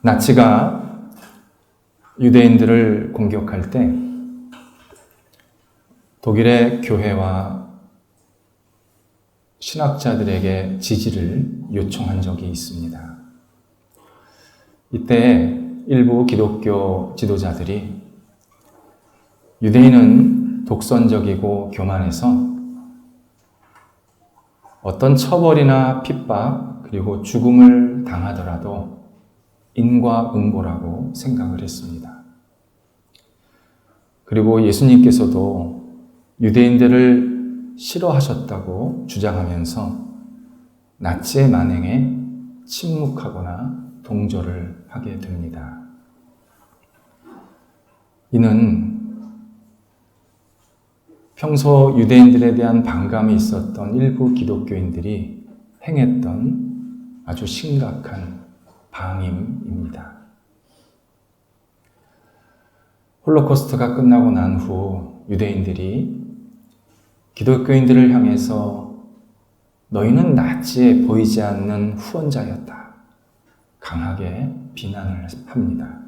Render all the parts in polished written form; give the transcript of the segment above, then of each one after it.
나치가 유대인들을 공격할 때 독일의 교회와 신학자들에게 지지를 요청한 적이 있습니다. 이때 일부 기독교 지도자들이 유대인은 독선적이고 교만해서 어떤 처벌이나 핍박 그리고 죽음을 당하더라도 인과응보라고 생각을 했습니다. 그리고 예수님께서도 유대인들을 싫어하셨다고 주장하면서 나치의 만행에 침묵하거나 동조를 하게 됩니다. 이는 평소 유대인들에 대한 반감이 있었던 일부 기독교인들이 행했던 아주 심각한 방임입니다. 홀로코스트가 끝나고 난 후 유대인들이 기독교인들을 향해서 너희는 나치에 보이지 않는 후원자였다. 강하게 비난을 합니다.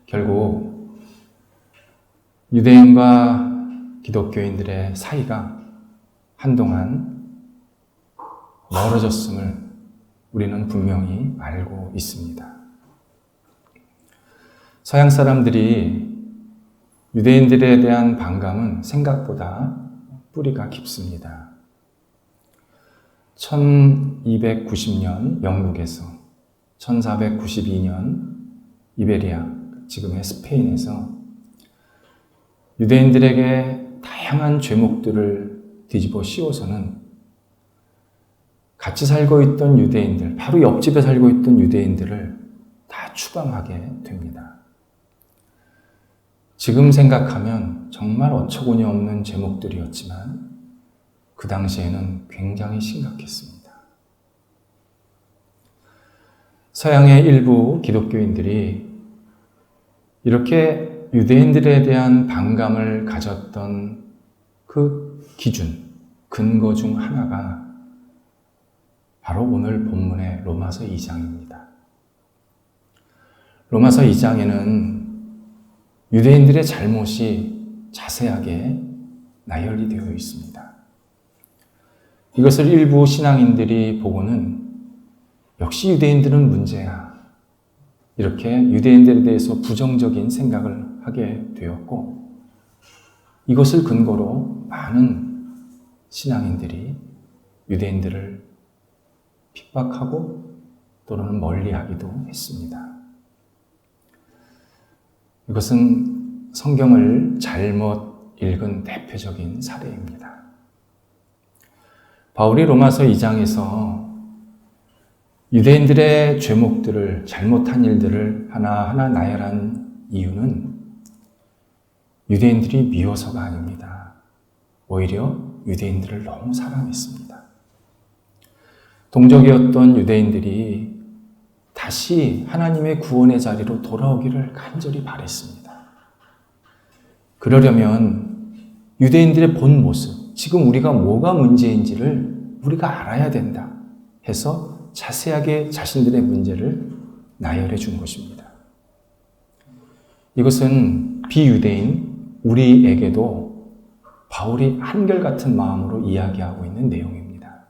결국 유대인과 기독교인들의 사이가 한동안 멀어졌음을 우리는 분명히 알고 있습니다. 서양 사람들이 유대인들에 대한 반감은 생각보다 뿌리가 깊습니다. 1290년 영국에서 1492년 이베리아, 지금의 스페인에서 유대인들에게 다양한 죄목들을 뒤집어 씌워서는 같이 살고 있던 유대인들, 바로 옆집에 살고 있던 유대인들을 다 추방하게 됩니다. 지금 생각하면 정말 어처구니 없는 제목들이었지만 그 당시에는 굉장히 심각했습니다. 서양의 일부 기독교인들이 이렇게 유대인들에 대한 반감을 가졌던 그 기준, 근거 중 하나가 바로 오늘 본문의 로마서 2장입니다. 로마서 2장에는 유대인들의 잘못이 자세하게 나열이 되어 있습니다. 이것을 일부 신앙인들이 보고는 역시 유대인들은 문제야. 이렇게 유대인들에 대해서 부정적인 생각을 하게 되었고, 이것을 근거로 많은 신앙인들이 유대인들을 핍박하고 또는 멀리하기도 했습니다. 이것은 성경을 잘못 읽은 대표적인 사례입니다. 바울이 로마서 2장에서 유대인들의 죄목들을, 잘못한 일들을 하나하나 나열한 이유는 유대인들이 미워서가 아닙니다. 오히려 유대인들을 너무 사랑했습니다. 동족이었던 유대인들이 다시 하나님의 구원의 자리로 돌아오기를 간절히 바랬습니다. 그러려면 유대인들의 본 모습, 지금 우리가 뭐가 문제인지를 우리가 알아야 된다 해서 자세하게 자신들의 문제를 나열해 준 것입니다. 이것은 비유대인 우리에게도 바울이 한결같은 마음으로 이야기하고 있는 내용입니다.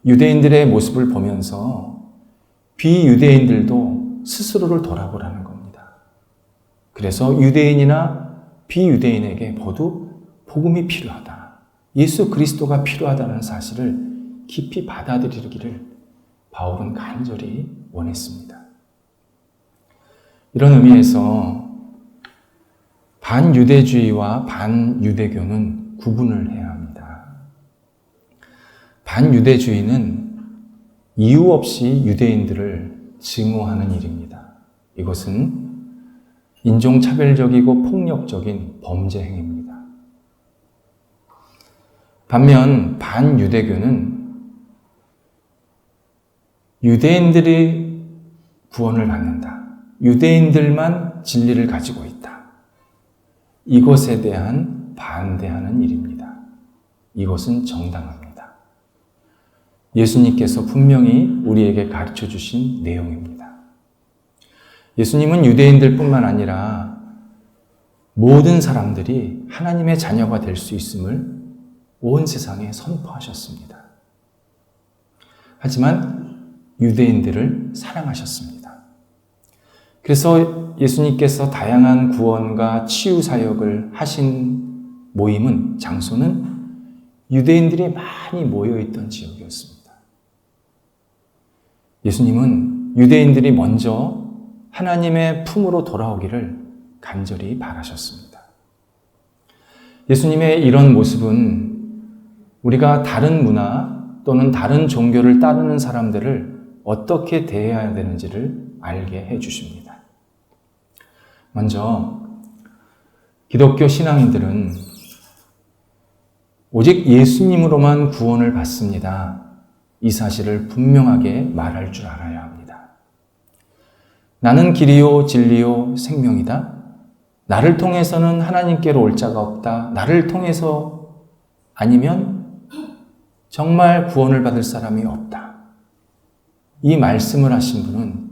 유대인들의 모습을 보면서 비유대인들도 스스로를 돌아보라는 겁니다. 그래서 유대인이나 비유대인에게 모두 복음이 필요하다. 예수 그리스도가 필요하다는 사실을 깊이 받아들이기를 바울은 간절히 원했습니다. 이런 의미에서 반유대주의와 반유대교는 구분을 해야 합니다. 반유대주의는 이유 없이 유대인들을 증오하는 일입니다. 이것은 인종차별적이고 폭력적인 범죄 행위입니다. 반면 반유대교는 유대인들이 구원을 받는다. 유대인들만 진리를 가지고 있다. 이것에 대한 반대하는 일입니다. 이것은 정당합니다. 예수님께서 분명히 우리에게 가르쳐 주신 내용입니다. 예수님은 유대인들 뿐만 아니라 모든 사람들이 하나님의 자녀가 될 수 있음을 온 세상에 선포하셨습니다. 하지만 유대인들을 사랑하셨습니다. 그래서 예수님께서 다양한 구원과 치유 사역을 하신 모임은, 장소는 유대인들이 많이 모여있던 지역이었습니다. 예수님은 유대인들이 먼저 하나님의 품으로 돌아오기를 간절히 바라셨습니다. 예수님의 이런 모습은 우리가 다른 문화 또는 다른 종교를 따르는 사람들을 어떻게 대해야 되는지를 알게 해주십니다. 먼저 기독교 신앙인들은 오직 예수님으로만 구원을 받습니다. 이 사실을 분명하게 말할 줄 알아야 합니다. 나는 길이요 진리요 생명이다. 나를 통해서는 하나님께로 올 자가 없다. 나를 통해서 아니면 정말 구원을 받을 사람이 없다. 이 말씀을 하신 분은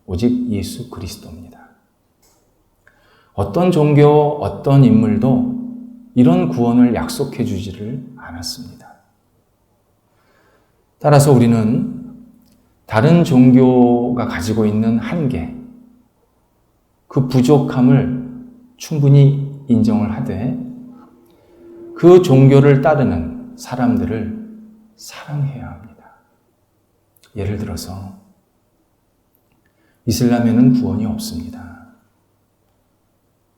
오직 예수 그리스도입니다. 어떤 종교, 어떤 인물도 이런 구원을 약속해 주지를 않았습니다. 따라서 우리는 다른 종교가 가지고 있는 한계, 그 부족함을 충분히 인정을 하되 그 종교를 따르는 사람들을 사랑해야 합니다. 예를 들어서 이슬람에는 구원이 없습니다.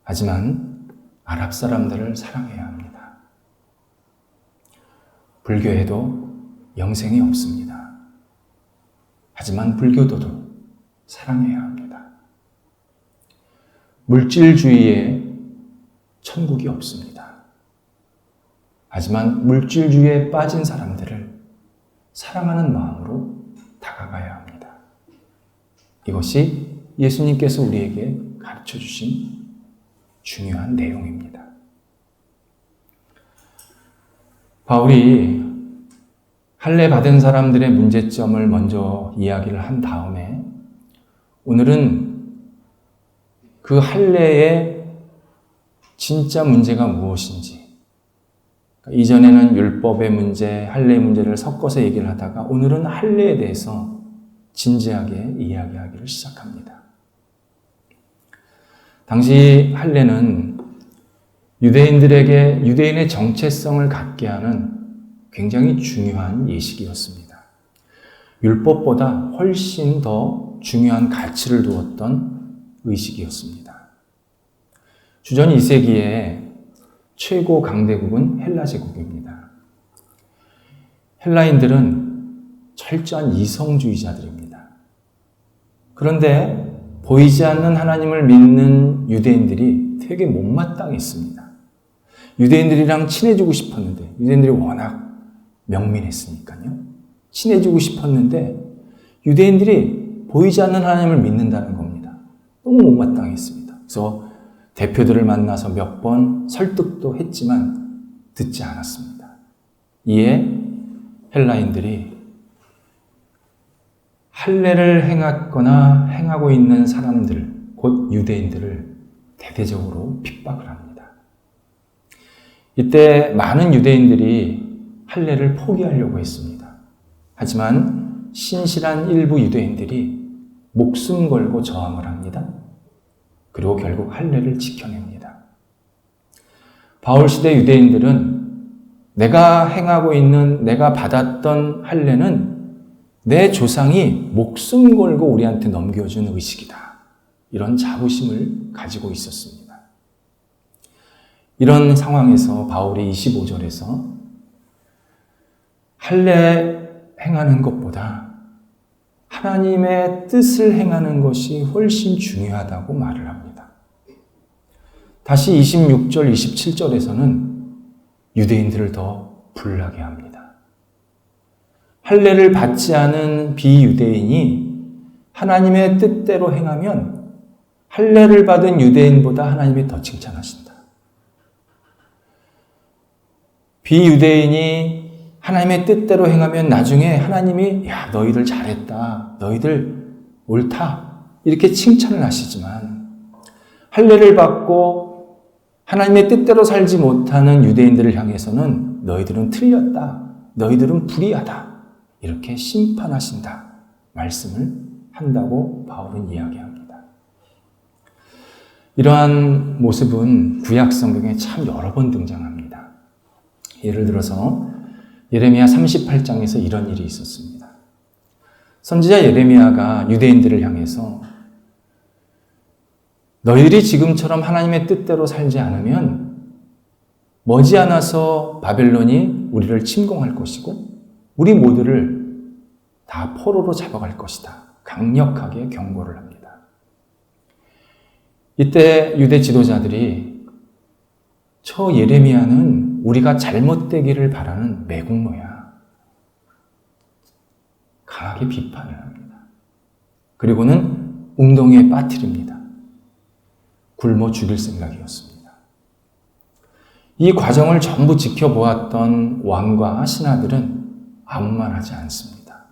하지만 아랍 사람들을 사랑해야 합니다. 불교에도 영생이 없습니다. 하지만 불교도도 사랑해야 합니다. 물질주의에 천국이 없습니다. 하지만 물질주의에 빠진 사람들을 사랑하는 마음으로 다가가야 합니다. 이것이 예수님께서 우리에게 가르쳐 주신 중요한 내용입니다. 바울이 할례 받은 사람들의 문제점을 먼저 이야기를 한 다음에 오늘은 그 할례의 진짜 문제가 무엇인지, 이전에는 율법의 문제, 할례의 문제를 섞어서 얘기를 하다가 오늘은 할례에 대해서 진지하게 이야기하기를 시작합니다. 당시 할례는 유대인들에게 유대인의 정체성을 갖게 하는 굉장히 중요한 예식이었습니다. 율법보다 훨씬 더 중요한 가치를 두었던 의식이었습니다. 주전 2세기에 최고 강대국은 헬라 제국입니다. 헬라인들은 철저한 이성주의자들입니다. 그런데 보이지 않는 하나님을 믿는 유대인들이 되게 못마땅했습니다. 유대인들이랑 친해지고 싶었는데, 유대인들이 워낙 명민했으니까요. 친해지고 싶었는데 유대인들이 보이지 않는 하나님을 믿는다는 겁니다. 너무 못마땅했습니다. 그래서 대표들을 만나서 몇 번 설득도 했지만 듣지 않았습니다. 이에 헬라인들이 할례를 행했거나 행하고 있는 사람들, 곧 유대인들을 대대적으로 핍박을 합니다. 이때 많은 유대인들이 할례를 포기하려고 했습니다. 하지만 신실한 일부 유대인들이 목숨 걸고 저항을 합니다. 그리고 결국 할례를 지켜냅니다. 바울 시대 유대인들은 내가 행하고 있는, 내가 받았던 할례는 내 조상이 목숨 걸고 우리한테 넘겨준 의식이다. 이런 자부심을 가지고 있었습니다. 이런 상황에서 바울이 25절에서 할례 행하는 것보다 하나님의 뜻을 행하는 것이 훨씬 중요하다고 말을 합니다. 다시 26절, 27절에서는 유대인들을 더 불나게 합니다. 할례를 받지 않은 비유대인이 하나님의 뜻대로 행하면 할례를 받은 유대인보다 하나님이 더 칭찬하신다. 비유대인이 하나님의 뜻대로 행하면 나중에 하나님이 야, 너희들 잘했다. 너희들 옳다. 이렇게 칭찬을 하시지만 할례를 받고 하나님의 뜻대로 살지 못하는 유대인들을 향해서는 너희들은 틀렸다. 너희들은 불의하다. 이렇게 심판하신다. 말씀을 한다고 바울은 이야기합니다. 이러한 모습은 구약 성경에 참 여러 번 등장합니다. 예를 들어서 예레미야 38장에서 이런 일이 있었습니다. 선지자 예레미야가 유대인들을 향해서 너희들이 지금처럼 하나님의 뜻대로 살지 않으면 머지않아서 바벨론이 우리를 침공할 것이고 우리 모두를 다 포로로 잡아갈 것이다. 강력하게 경고를 합니다. 이때 유대 지도자들이 저 예레미야는 우리가 잘못되기를 바라는 매국노야. 강하게 비판을 합니다. 그리고는 웅덩이에 빠뜨립니다. 굶어 죽일 생각이었습니다. 이 과정을 전부 지켜보았던 왕과 신하들은 아무 말 하지 않습니다.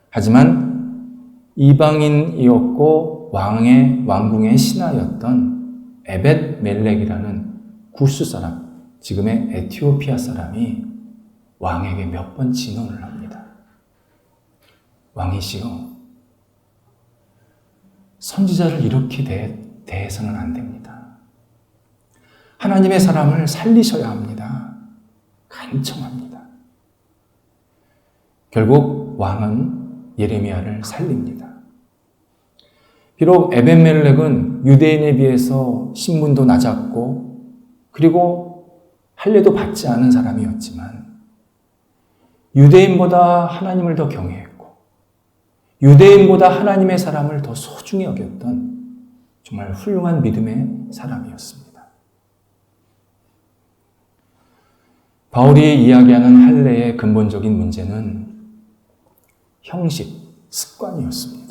하지만 이방인이었고 왕궁의 신하였던 에벳 멜렉이라는 구스 사람, 지금의 에티오피아 사람이 왕에게 몇 번 진언을 합니다. 왕이시여, 선지자를 이렇게 대해서는 안 됩니다. 하나님의 사람을 살리셔야 합니다. 간청합니다. 결국 왕은 예레미야를 살립니다. 비록 에벤멜렉은 유대인에 비해서 신분도 낮았고 그리고 할례도 받지 않은 사람이었지만 유대인보다 하나님을 더 경외했고 유대인보다 하나님의 사람을 더 소중히 여겼던 정말 훌륭한 믿음의 사람이었습니다. 바울이 이야기하는 할례의 근본적인 문제는 형식, 습관이었습니다.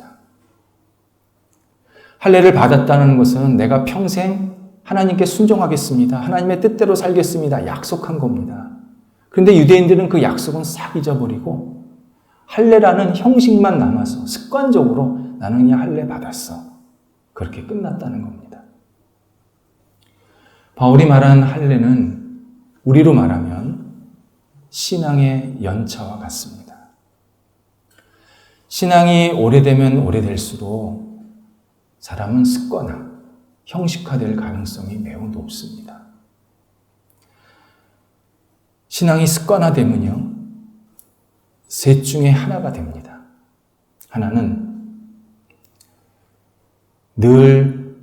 할례를 받았다는 것은 내가 평생 하나님께 순종하겠습니다. 하나님의 뜻대로 살겠습니다. 약속한 겁니다. 그런데 유대인들은 그 약속은 싹 잊어버리고 할례라는 형식만 남아서 습관적으로 나는 그냥 할례 받았어. 그렇게 끝났다는 겁니다. 바울이 말한 할례는 우리로 말하면 신앙의 연차와 같습니다. 신앙이 오래되면 오래될수록 사람은 습관화, 형식화될 가능성이 매우 높습니다. 신앙이 습관화되면요, 셋 중에 하나가 됩니다. 하나는 늘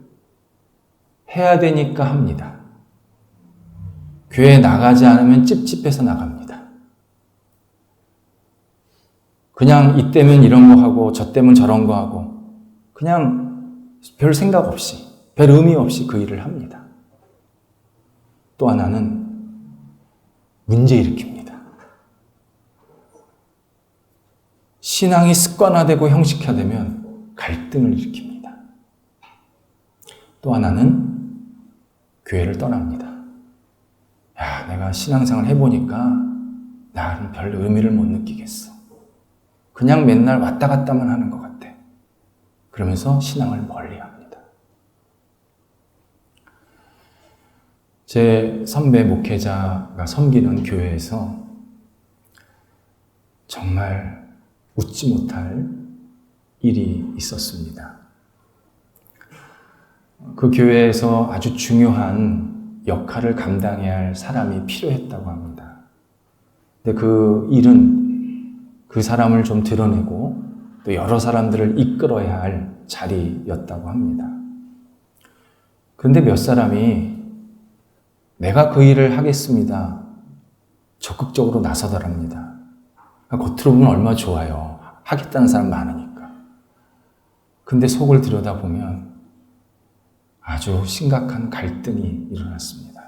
해야 되니까 합니다. 교회 나가지 않으면 찝찝해서 나갑니다. 그냥 이때면 이런 거 하고 저 때면 저런 거 하고 그냥 별 생각 없이, 별 의미 없이 그 일을 합니다. 또 하나는 문제 일으킵니다. 신앙이 습관화되고 형식화되면 갈등을 일으킵니다. 또 하나는 교회를 떠납니다. 야, 내가 신앙생활 해보니까 나는 별 의미를 못 느끼겠어. 그냥 맨날 왔다 갔다만 하는 것 같아. 그러면서 신앙을 멀리합니다. 제 선배 목회자가 섬기는 교회에서 정말 웃지 못할 일이 있었습니다. 그 교회에서 아주 중요한 역할을 감당해야 할 사람이 필요했다고 합니다. 근데 그 일은 그 사람을 좀 드러내고 또 여러 사람들을 이끌어야 할 자리였다고 합니다. 그런데 몇 사람이 내가 그 일을 하겠습니다. 적극적으로 나서더랍니다. 겉으로 보면 얼마나 좋아요. 하겠다는 사람 많으니까. 근데 속을 들여다보면 아주 심각한 갈등이 일어났습니다.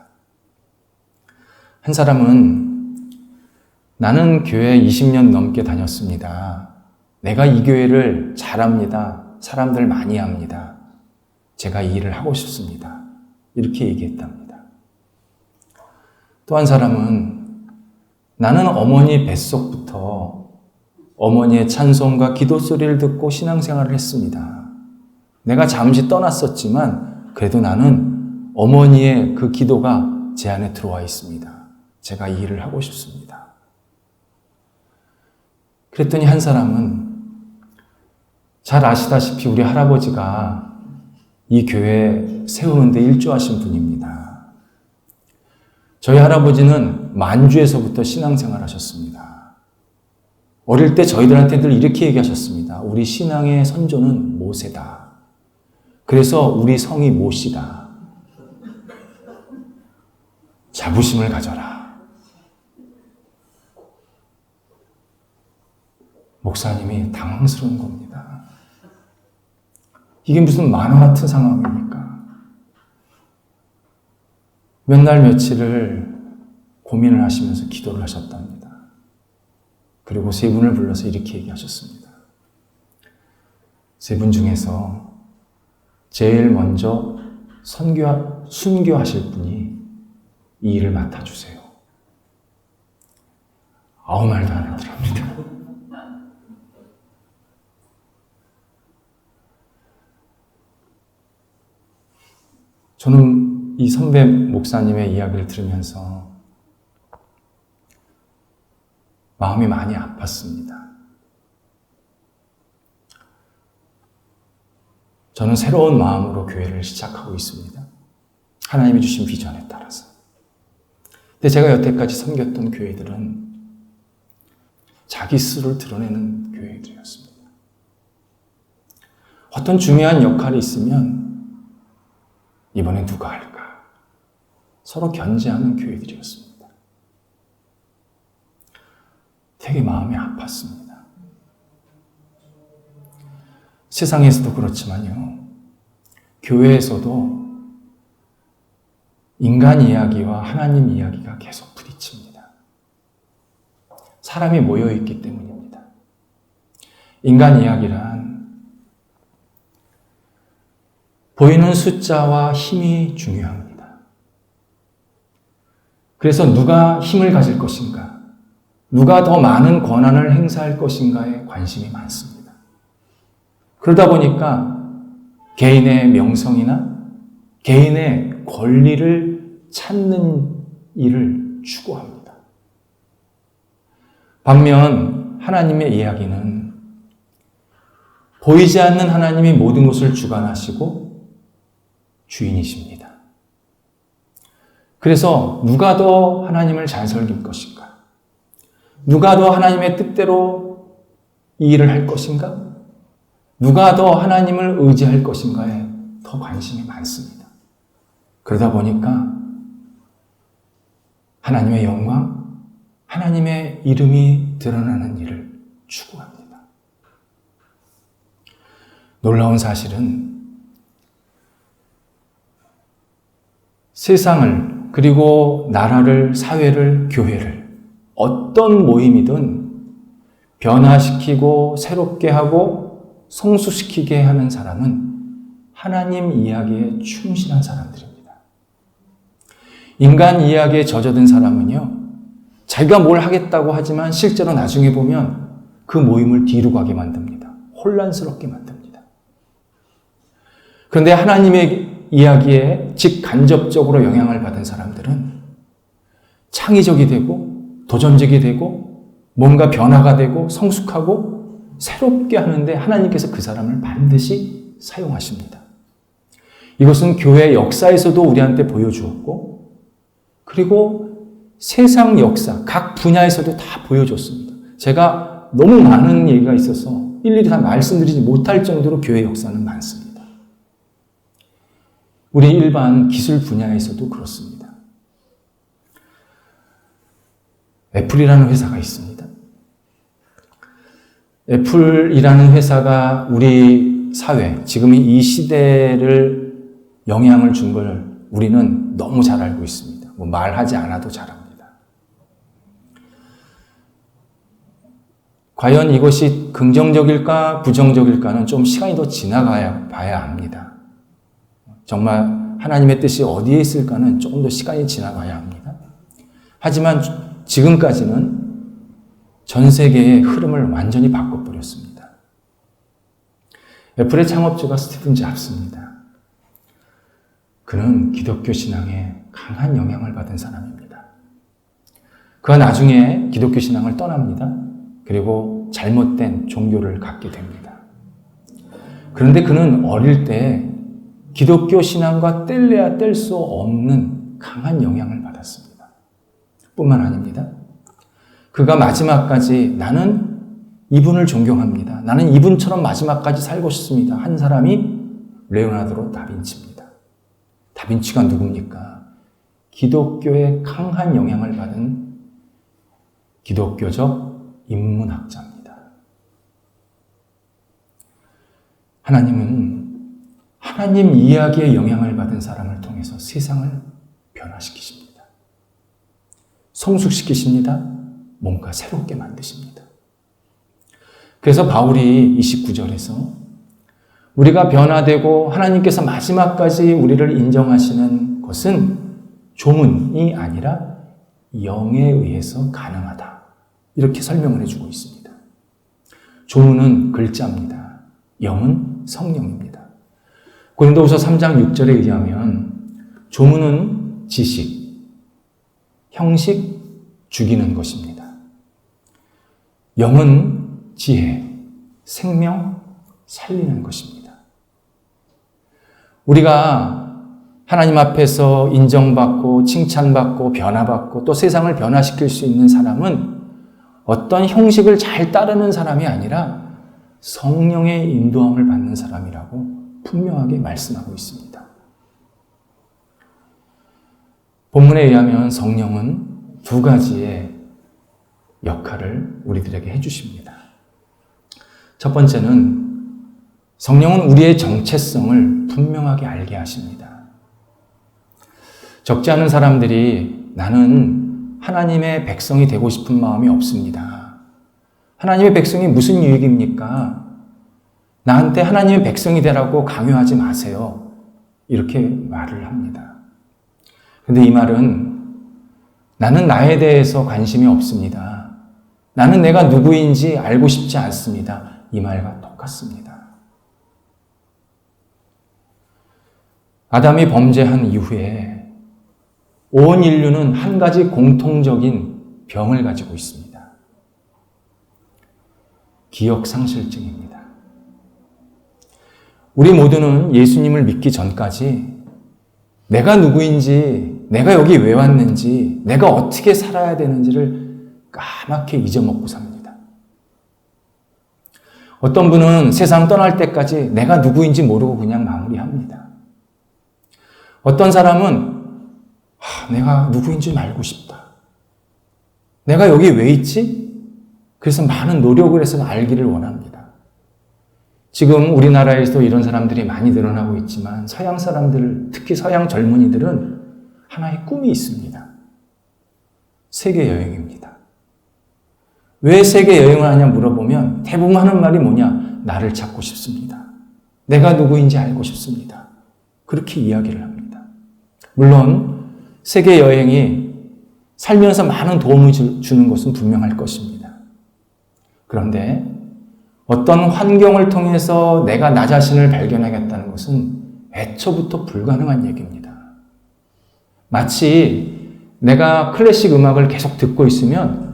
한 사람은 나는 교회 20년 넘게 다녔습니다. 내가 이 교회를 잘합니다. 사람들 많이 합니다. 제가 이 일을 하고 싶습니다. 이렇게 얘기했답니다. 또 한 사람은 나는 어머니 뱃속부터 어머니의 찬송과 기도 소리를 듣고 신앙생활을 했습니다. 내가 잠시 떠났었지만 그래도 나는 어머니의 그 기도가 제 안에 들어와 있습니다. 제가 이 일을 하고 싶습니다. 그랬더니 한 사람은 잘 아시다시피 우리 할아버지가 이 교회 세우는데 일조하신 분입니다. 저희 할아버지는 만주에서부터 신앙생활 하셨습니다. 어릴 때 저희들한테 늘 이렇게 얘기하셨습니다. 우리 신앙의 선조는 모세다. 그래서 우리 성이 모시다. 자부심을 가져라. 목사님이 당황스러운 겁니다. 이게 무슨 만화 같은 상황입니까? 몇 날 며칠을 고민을 하시면서 기도를 하셨답니다. 그리고 세 분을 불러서 이렇게 얘기하셨습니다. 세 분 중에서 제일 먼저 순교하실 분이 이 일을 맡아주세요. 아무 말도 안 하더랍니다. 저는 이 선배 목사님의 이야기를 들으면서 마음이 많이 아팠습니다. 저는 새로운 마음으로 교회를 시작하고 있습니다. 하나님이 주신 비전에 따라서. 근데 제가 여태까지 섬겼던 교회들은 자기 스스로를 드러내는 교회들이었습니다. 어떤 중요한 역할이 있으면 이번엔 누가 할까? 서로 견제하는 교회들이었습니다. 되게 마음이 아팠습니다. 세상에서도 그렇지만요, 교회에서도 인간 이야기와 하나님 이야기가 계속 부딪힙니다. 사람이 모여있기 때문입니다. 인간 이야기란 보이는 숫자와 힘이 중요합니다. 그래서 누가 힘을 가질 것인가, 누가 더 많은 권한을 행사할 것인가에 관심이 많습니다. 그러다 보니까 개인의 명성이나 개인의 권리를 찾는 일을 추구합니다. 반면 하나님의 이야기는 보이지 않는 하나님이 모든 것을 주관하시고 주인이십니다. 그래서 누가 더 하나님을 잘 섬길 것인가? 누가 더 하나님의 뜻대로 이 일을 할 것인가? 누가 더 하나님을 의지할 것인가에 더 관심이 많습니다. 그러다 보니까 하나님의 영광, 하나님의 이름이 드러나는 일을 추구합니다. 놀라운 사실은 세상을, 그리고 나라를, 사회를, 교회를 어떤 모임이든 변화시키고 새롭게 하고 성숙시키게 하는 사람은 하나님 이야기에 충실한 사람들입니다. 인간 이야기에 젖어든 사람은요, 자기가 뭘 하겠다고 하지만 실제로 나중에 보면 그 모임을 뒤로 가게 만듭니다. 혼란스럽게 만듭니다. 그런데 하나님의 이야기에 직간접적으로 영향을 받은 사람들은 창의적이 되고 도전적이 되고 뭔가 변화가 되고 성숙하고 새롭게 하는데 하나님께서 그 사람을 반드시 사용하십니다. 이것은 교회 역사에서도 우리한테 보여주었고, 그리고 세상 역사 각 분야에서도 다 보여줬습니다. 제가 너무 많은 얘기가 있어서 일일이 다 말씀드리지 못할 정도로 교회 역사는 많습니다. 우리 일반 기술 분야에서도 그렇습니다. 애플이라는 회사가 있습니다. 애플이라는 회사가 우리 사회, 지금 이 시대를 영향을 준 걸 우리는 너무 잘 알고 있습니다. 뭐 말하지 않아도 잘 압니다. 과연 이것이 긍정적일까 부정적일까는 좀 시간이 더 지나가야 봐야 합니다. 정말 하나님의 뜻이 어디에 있을까는 조금 더 시간이 지나가야 합니다. 하지만 지금까지는 전 세계의 흐름을 완전히 바꿔버렸습니다. 애플의 창업주가 스티븐 잡스입니다. 그는 기독교 신앙에 강한 영향을 받은 사람입니다. 그가 나중에 기독교 신앙을 떠납니다. 그리고 잘못된 종교를 갖게 됩니다. 그런데 그는 어릴 때 기독교 신앙과 뗄래야 뗄 수 없는 강한 영향을 받았습니다. 뿐만 아닙니다. 그가 마지막까지 나는 이분을 존경합니다. 나는 이분처럼 마지막까지 살고 싶습니다. 한 사람이 레오나르도 다빈치입니다. 다빈치가 누굽니까? 기독교에 강한 영향을 받은 기독교적 인문학자입니다. 하나님은 하나님 이야기에 영향을 받은 사람을 통해서 세상을 변화시키십니다. 성숙시키십니다. 뭔가 새롭게 만드십니다. 그래서 바울이 29절에서 우리가 변화되고 하나님께서 마지막까지 우리를 인정하시는 것은 조문이 아니라 영에 의해서 가능하다. 이렇게 설명을 해주고 있습니다. 조문은 글자입니다. 영은 성령입니다. 고린도후서 3장 6절에 의하면 조문은 지식, 형식, 죽이는 것입니다. 영은 지혜, 생명, 살리는 것입니다. 우리가 하나님 앞에서 인정받고 칭찬받고 변화받고 또 세상을 변화시킬 수 있는 사람은 어떤 형식을 잘 따르는 사람이 아니라 성령의 인도함을 받는 사람이라고 분명하게 말씀하고 있습니다. 본문에 의하면 성령은 두 가지의 역할을 우리들에게 해주십니다. 첫 번째는 성령은 우리의 정체성을 분명하게 알게 하십니다. 적지 않은 사람들이 나는 하나님의 백성이 되고 싶은 마음이 없습니다. 하나님의 백성이 무슨 유익입니까? 나한테 하나님의 백성이 되라고 강요하지 마세요. 이렇게 말을 합니다. 근데 이 말은 나는 나에 대해서 관심이 없습니다. 나는 내가 누구인지 알고 싶지 않습니다. 이 말과 똑같습니다. 아담이 범죄한 이후에 온 인류는 한 가지 공통적인 병을 가지고 있습니다. 기억상실증입니다. 우리 모두는 예수님을 믿기 전까지 내가 누구인지, 내가 여기 왜 왔는지, 내가 어떻게 살아야 되는지를 까맣게 잊어먹고 삽니다. 어떤 분은 세상 떠날 때까지 내가 누구인지 모르고 그냥 마무리합니다. 어떤 사람은 내가 누구인지 알고 싶다. 내가 여기 왜 있지? 그래서 많은 노력을 해서 알기를 원합니다. 지금 우리나라에서도 이런 사람들이 많이 늘어나고 있지만 서양 사람들, 특히 서양 젊은이들은 하나의 꿈이 있습니다. 세계 여행입니다. 왜 세계 여행을 하냐 물어보면 대부분 하는 말이 뭐냐? 나를 찾고 싶습니다. 내가 누구인지 알고 싶습니다. 그렇게 이야기를 합니다. 물론 세계 여행이 살면서 많은 도움을 주는 것은 분명할 것입니다. 그런데 어떤 환경을 통해서 내가 나 자신을 발견하겠다는 것은 애초부터 불가능한 얘기입니다. 마치 내가 클래식 음악을 계속 듣고 있으면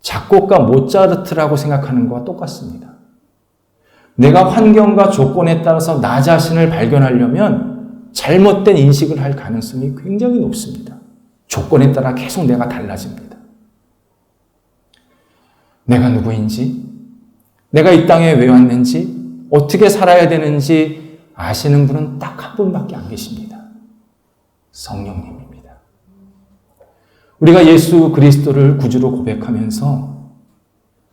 작곡가 모차르트라고 생각하는 것과 똑같습니다. 내가 환경과 조건에 따라서 나 자신을 발견하려면 잘못된 인식을 할 가능성이 굉장히 높습니다. 조건에 따라 계속 내가 달라집니다. 내가 누구인지, 내가 이 땅에 왜 왔는지, 어떻게 살아야 되는지 아시는 분은 딱 한 분밖에 안 계십니다. 성령님입니다. 우리가 예수 그리스도를 구주로 고백하면서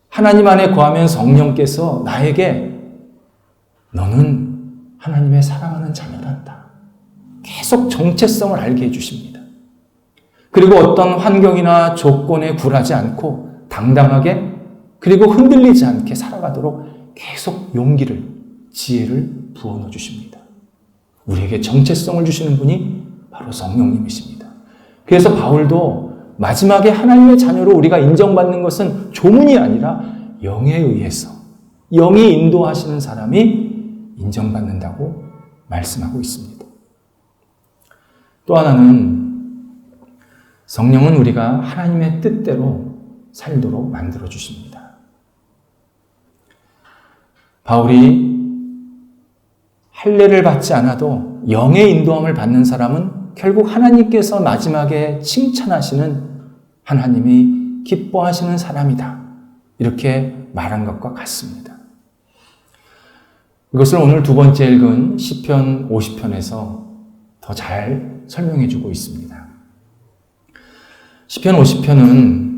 하나님 안에 거하면 성령께서 나에게 너는 하나님의 사랑하는 자녀란다. 계속 정체성을 알게 해주십니다. 그리고 어떤 환경이나 조건에 굴하지 않고 당당하게 그리고 흔들리지 않게 살아가도록 계속 용기를, 지혜를 부어넣어 주십니다. 우리에게 정체성을 주시는 분이 바로 성령님이십니다. 그래서 바울도 마지막에 하나님의 자녀로 우리가 인정받는 것은 조문이 아니라 영에 의해서, 영이 인도하시는 사람이 인정받는다고 말씀하고 있습니다. 또 하나는 성령은 우리가 하나님의 뜻대로 살도록 만들어 주십니다. 바울이 할례를 받지 않아도 영의 인도함을 받는 사람은 결국 하나님께서 마지막에 칭찬하시는 하나님이 기뻐하시는 사람이다. 이렇게 말한 것과 같습니다. 이것을 오늘 두 번째 읽은 시편 50편에서 더 잘 설명해 주고 있습니다. 시편 50편은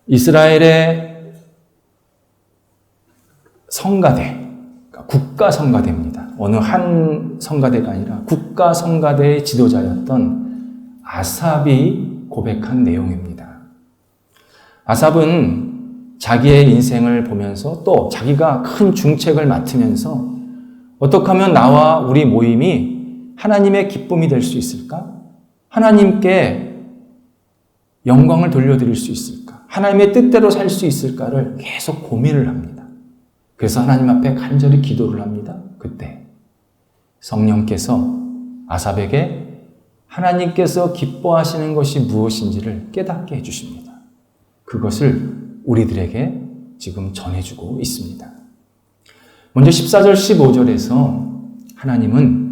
이스라엘의 성가대, 국가 성가대입니다. 어느 한 성가대가 아니라 국가 성가대의 지도자였던 아삽이 고백한 내용입니다. 아삽은 자기의 인생을 보면서 또 자기가 큰 중책을 맡으면서 어떻게 하면 나와 우리 모임이 하나님의 기쁨이 될 수 있을까? 하나님께 영광을 돌려드릴 수 있을까? 하나님의 뜻대로 살 수 있을까를 계속 고민을 합니다. 그래서 하나님 앞에 간절히 기도를 합니다. 그때 성령께서 아삽에게 하나님께서 기뻐하시는 것이 무엇인지를 깨닫게 해주십니다. 그것을 우리들에게 지금 전해주고 있습니다. 먼저 14절, 15절에서 하나님은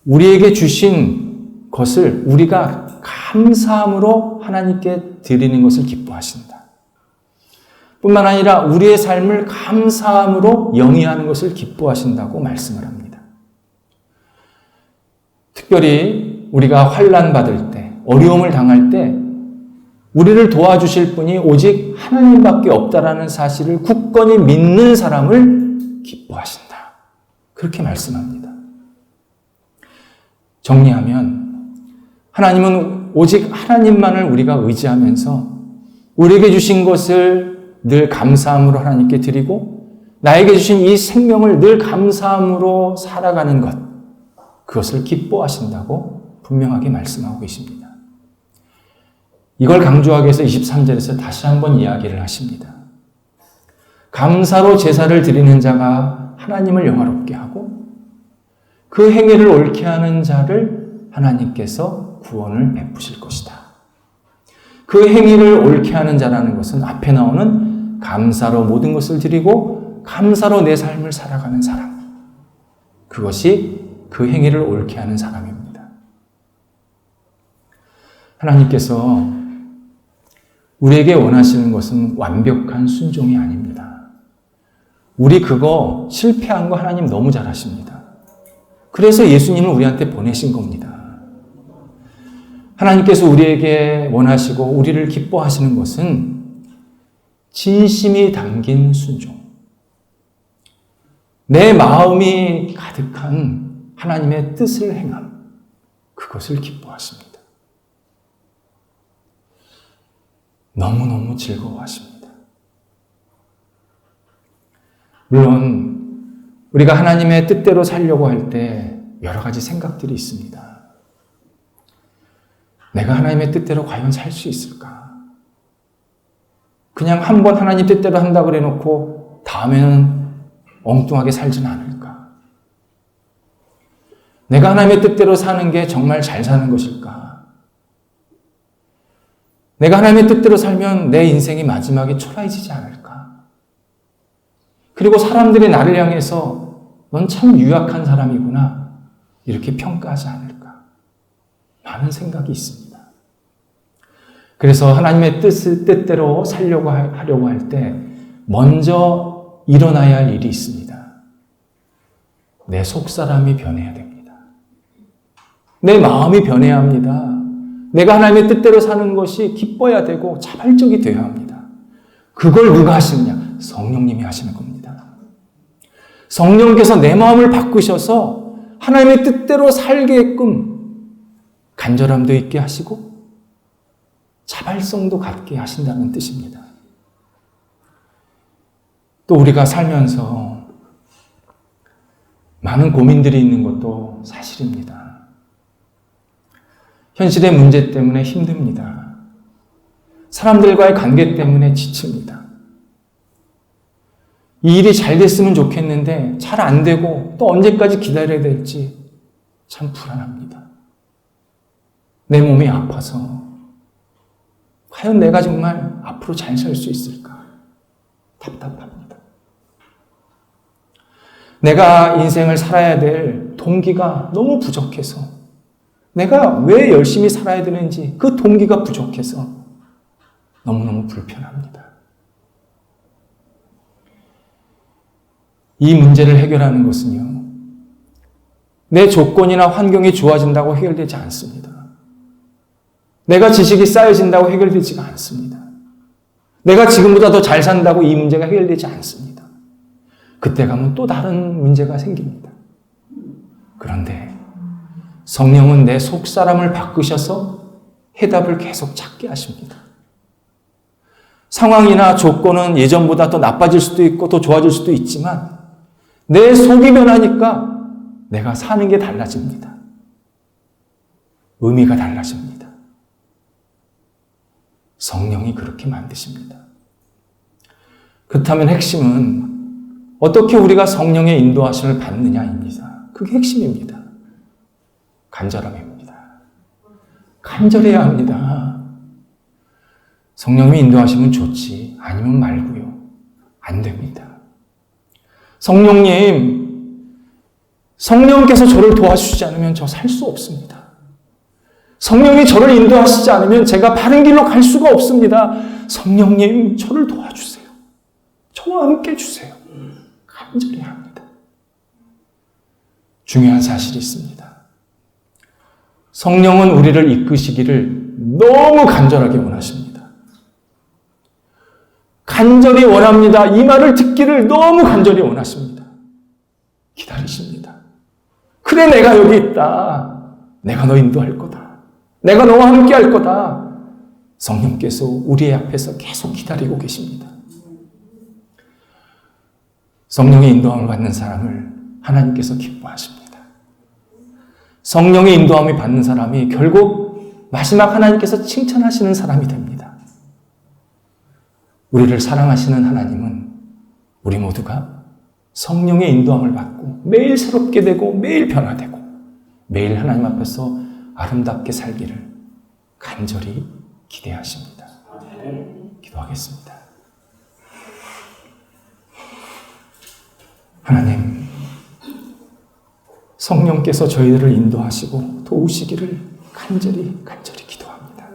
우리에게 주신 것을 우리가 감사함으로 하나님께 드리는 것을 기뻐하신다. 뿐만 아니라 우리의 삶을 감사함으로 영위하는 것을 기뻐하신다고 말씀을 합니다. 특별히 우리가 환난 받을 때, 어려움을 당할 때 우리를 도와주실 분이 오직 하나님밖에 없다라는 사실을 굳건히 믿는 사람을 기뻐하신다. 그렇게 말씀합니다. 정리하면 하나님은 오직 하나님만을 우리가 의지하면서 우리에게 주신 것을 늘 감사함으로 하나님께 드리고 나에게 주신 이 생명을 늘 감사함으로 살아가는 것, 그것을 기뻐하신다고 분명하게 말씀하고 계십니다. 이걸 강조하기 위해서 23절에서 다시 한번 이야기를 하십니다. 감사로 제사를 드리는 자가 하나님을 영화롭게 하고 그 행위를 옳게 하는 자를 하나님께서 구원을 베푸실 것이다. 그 행위를 옳게 하는 자라는 것은 앞에 나오는 감사로 모든 것을 드리고 감사로 내 삶을 살아가는 사람. 그것이 그 행위를 옳게 하는 사람입니다. 하나님께서 우리에게 원하시는 것은 완벽한 순종이 아닙니다. 우리 그거 실패한 거 하나님 너무 잘 아십니다. 그래서 예수님을 우리한테 보내신 겁니다. 하나님께서 우리에게 원하시고 우리를 기뻐하시는 것은 진심이 담긴 순종. 내 마음이 가득한 하나님의 뜻을 행함. 그것을 기뻐하십니다. 너무너무 즐거워하십니다. 물론 우리가 하나님의 뜻대로 살려고 할 때 여러 가지 생각들이 있습니다. 내가 하나님의 뜻대로 과연 살 수 있을까? 그냥 한번 하나님 뜻대로 한다고 그래 놓고 다음에는 엉뚱하게 살지는 않을까? 내가 하나님의 뜻대로 사는 게 정말 잘 사는 것일까? 내가 하나님의 뜻대로 살면 내 인생이 마지막에 초라해지지 않을까? 그리고 사람들이 나를 향해서 넌 참 유약한 사람이구나 이렇게 평가하지 않을까? 많은 생각이 있습니다. 그래서 하나님의 뜻대로 살려고 하려고 할 때 먼저 일어나야 할 일이 있습니다. 내 속사람이 변해야 됩니다. 내 마음이 변해야 합니다. 내가 하나님의 뜻대로 사는 것이 기뻐야 되고 자발적이 되어야 합니다. 그걸 누가 하시느냐? 성령님이 하시는 겁니다. 성령께서 내 마음을 바꾸셔서 하나님의 뜻대로 살게끔 간절함도 있게 하시고 자발성도 갖게 하신다는 뜻입니다. 또 우리가 살면서 많은 고민들이 있는 것도 사실입니다. 현실의 문제 때문에 힘듭니다. 사람들과의 관계 때문에 지칩니다. 이 일이 잘 됐으면 좋겠는데 잘 안 되고 또 언제까지 기다려야 될지 참 불안합니다. 내 몸이 아파서 과연 내가 정말 앞으로 잘 살 수 있을까? 답답합니다. 내가 인생을 살아야 될 동기가 너무 부족해서, 내가 왜 열심히 살아야 되는지 그 동기가 부족해서 너무너무 불편합니다. 이 문제를 해결하는 것은요, 내 조건이나 환경이 좋아진다고 해결되지 않습니다. 내가 지식이 쌓여진다고 해결되지가 않습니다. 내가 지금보다 더 잘 산다고 이 문제가 해결되지 않습니다. 그때 가면 또 다른 문제가 생깁니다. 그런데 성령은 내 속사람을 바꾸셔서 해답을 계속 찾게 하십니다. 상황이나 조건은 예전보다 더 나빠질 수도 있고 더 좋아질 수도 있지만 내 속이 변하니까 내가 사는 게 달라집니다. 의미가 달라집니다. 성령이 그렇게 만드십니다. 그렇다면 핵심은 어떻게 우리가 성령의 인도하심을 받느냐입니다. 그게 핵심입니다. 간절함입니다. 간절해야 합니다. 성령이 인도하시면 좋지, 아니면 말고요. 안 됩니다. 성령께서 저를 도와주시지 않으면 저 살 수 없습니다. 성령이 저를 인도하시지 않으면 제가 바른 길로 갈 수가 없습니다. 성령님, 저를 도와주세요. 저와 함께 해주세요. 간절해야 합니다. 중요한 사실이 있습니다. 성령은 우리를 이끄시기를 너무 간절하게 원하십니다. 간절히 원합니다. 이 말을 듣기를 너무 간절히 원하십니다. 기다리십니다. 그래, 내가 여기 있다. 내가 너 인도할 거다. 내가 너와 함께 할 거다. 성령께서 우리의 앞에서 계속 기다리고 계십니다. 성령의 인도함을 받는 사람을 하나님께서 기뻐하십니다. 성령의 인도함을 받는 사람이 결국 마지막 하나님께서 칭찬하시는 사람이 됩니다. 우리를 사랑하시는 하나님은 우리 모두가 성령의 인도함을 받고 매일 새롭게 되고 매일 변화되고 매일 하나님 앞에서 아름답게 살기를 간절히 기대하십니다. 기도하겠습니다. 하나님, 성령께서 저희들을 인도하시고 도우시기를 간절히 기도합니다.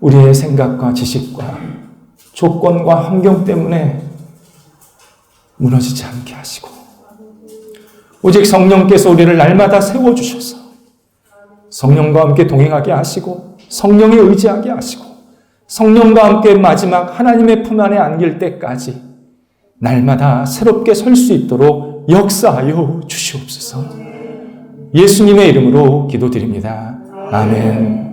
우리의 생각과 지식과 조건과 환경 때문에 무너지지 않게 하시고 오직 성령께서 우리를 날마다 세워주셔서 성령과 함께 동행하게 하시고 성령에 의지하게 하시고 성령과 함께 마지막 하나님의 품 안에 안길 때까지 날마다 새롭게 설 수 있도록 역사하여 주시옵소서. 예수님의 이름으로 기도드립니다. 아멘.